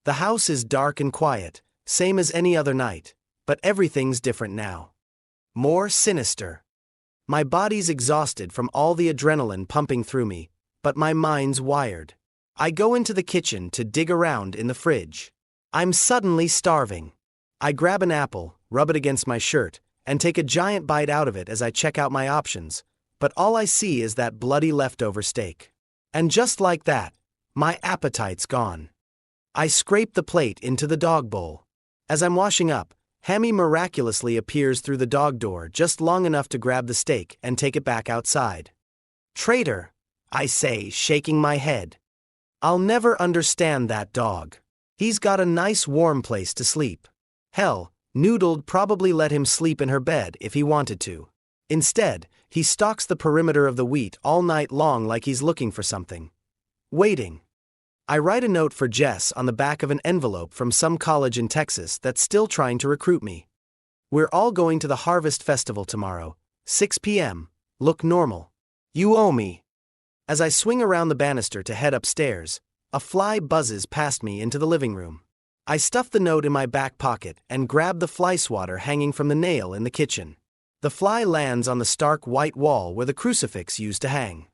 The house is dark and quiet, same as any other night, but everything's different now. More sinister. My body's exhausted from all the adrenaline pumping through me, but my mind's wired. I go into the kitchen to dig around in the fridge. I'm suddenly starving. I grab an apple, rub it against my shirt, and take a giant bite out of it as I check out my options, but all I see is that bloody leftover steak. And just like that, my appetite's gone. I scrape the plate into the dog bowl. As I'm washing up, Hammy miraculously appears through the dog door just long enough to grab the steak and take it back outside. Traitor, I say, shaking my head. I'll never understand that dog. He's got a nice warm place to sleep. Hell, Noodle'd probably let him sleep in her bed if he wanted to. Instead, he stalks the perimeter of the wheat all night long like he's looking for something. Waiting. I write a note for Jess on the back of an envelope from some college in Texas that's still trying to recruit me. We're all going to the Harvest Festival tomorrow, 6 p.m. Look normal. You owe me. As I swing around the banister to head upstairs, a fly buzzes past me into the living room. I stuff the note in my back pocket and grab the fly swatter hanging from the nail in the kitchen. The fly lands on the stark white wall where the crucifix used to hang.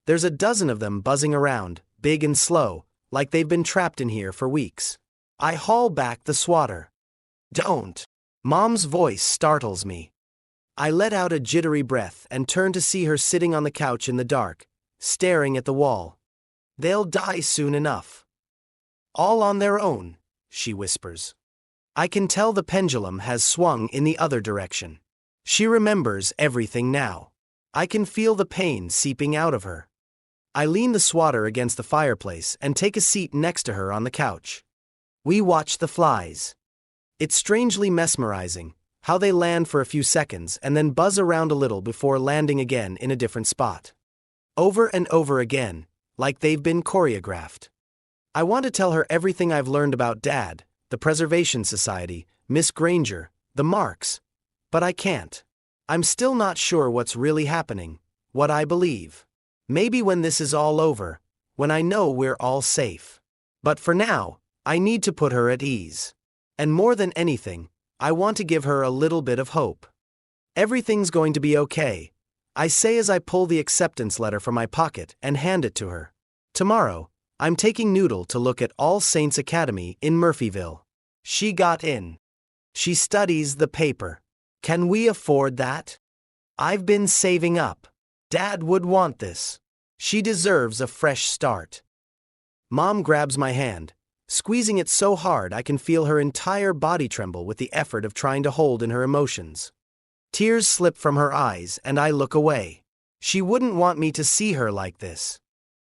There's a dozen of them buzzing around, big and slow, like they've been trapped in here for weeks. I haul back the swatter. Don't. Mom's voice startles me. I let out a jittery breath and turn to see her sitting on the couch in the dark, staring at the wall. They'll die soon enough. All on their own, she whispers. I can tell the pendulum has swung in the other direction. She remembers everything now. I can feel the pain seeping out of her. I lean the swatter against the fireplace and take a seat next to her on the couch. We watch the flies. It's strangely mesmerizing, how they land for a few seconds and then buzz around a little before landing again in a different spot. Over and over again, like they've been choreographed. I want to tell her everything I've learned about Dad, the Preservation Society, Miss Granger, the marks. But I can't. I'm still not sure what's really happening, what I believe. Maybe when this is all over, when I know we're all safe. But for now, I need to put her at ease. And more than anything, I want to give her a little bit of hope. Everything's going to be okay, I say as I pull the acceptance letter from my pocket and hand it to her. Tomorrow, I'm taking Noodle to look at All Saints Academy in Murphyville. She got in. She studies the paper. Can we afford that? I've been saving up. Dad would want this. She deserves a fresh start. Mom grabs my hand, squeezing it so hard I can feel her entire body tremble with the effort of trying to hold in her emotions. Tears slip from her eyes and I look away. She wouldn't want me to see her like this.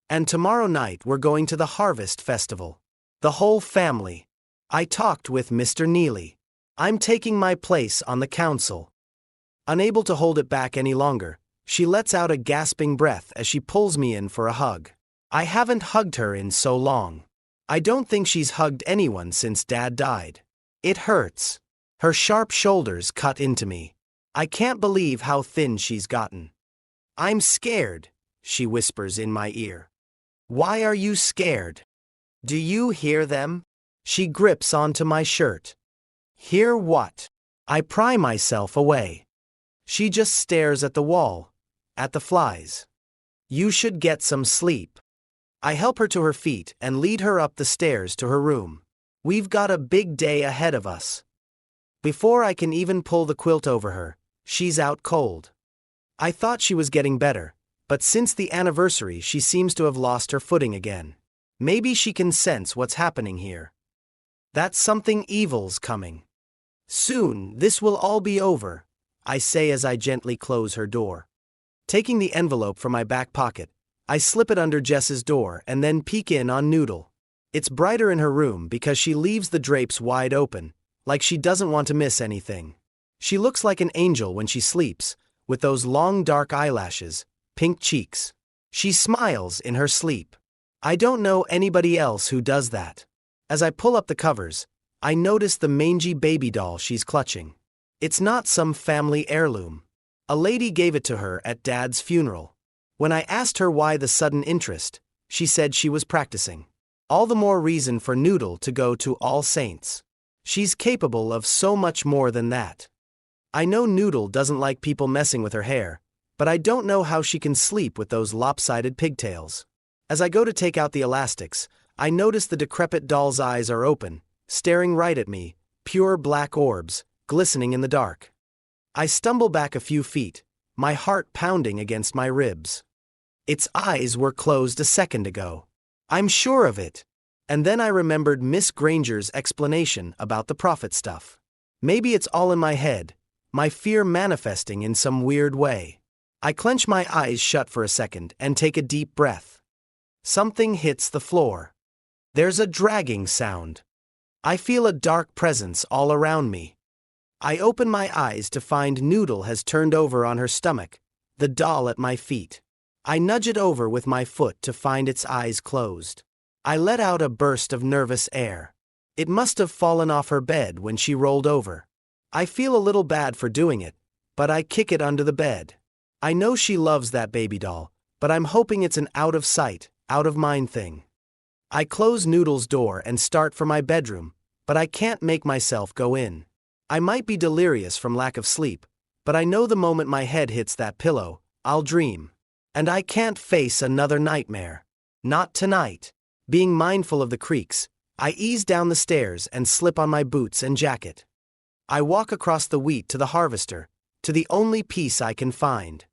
And tomorrow night we're going to the Harvest Festival. The whole family. I talked with Mr. Neely. I'm taking my place on the council. Unable to hold it back any longer, she lets out a gasping breath as she pulls me in for a hug. I haven't hugged her in so long. I don't think she's hugged anyone since Dad died. It hurts. Her sharp shoulders cut into me. I can't believe how thin she's gotten. I'm scared, she whispers in my ear. Why are you scared? Do you hear them? She grips onto my shirt. Hear what? I pry myself away. She just stares at the wall, at the flies. You should get some sleep. I help her to her feet and lead her up the stairs to her room. We've got a big day ahead of us. Before I can even pull the quilt over her, she's out cold. I thought she was getting better, but since the anniversary she seems to have lost her footing again. Maybe she can sense what's happening here. That something evil's coming. Soon, this will all be over, I say as I gently close her door. Taking the envelope from my back pocket, I slip it under Jess's door and then peek in on Noodle. It's brighter in her room because she leaves the drapes wide open, like she doesn't want to miss anything. She looks like an angel when she sleeps, with those long dark eyelashes, pink cheeks. She smiles in her sleep. I don't know anybody else who does that. As I pull up the covers, I notice the mangy baby doll she's clutching. It's not some family heirloom. A lady gave it to her at Dad's funeral. When I asked her why the sudden interest, she said she was practicing. All the more reason for Noodle to go to All Saints. She's capable of so much more than that. I know Noodle doesn't like people messing with her hair, but I don't know how she can sleep with those lopsided pigtails. As I go to take out the elastics, I notice the decrepit doll's eyes are open, staring right at me, pure black orbs, glistening in the dark. I stumble back a few feet, my heart pounding against my ribs. Its eyes were closed a second ago. I'm sure of it. And then I remembered Miss Granger's explanation about the prophet stuff. Maybe it's all in my head, my fear manifesting in some weird way. I clench my eyes shut for a second and take a deep breath. Something hits the floor. There's a dragging sound. I feel a dark presence all around me. I open my eyes to find Noodle has turned over on her stomach, the doll at my feet. I nudge it over with my foot to find its eyes closed. I let out a burst of nervous air. It must have fallen off her bed when she rolled over. I feel a little bad for doing it, but I kick it under the bed. I know she loves that baby doll, but I'm hoping it's an out of sight, out of mind thing. I close Noodle's door and start for my bedroom, but I can't make myself go in. I might be delirious from lack of sleep, but I know the moment my head hits that pillow, I'll dream. And I can't face another nightmare. Not tonight. Being mindful of the creaks, I ease down the stairs and slip on my boots and jacket. I walk across the wheat to the harvester, to the only peace I can find.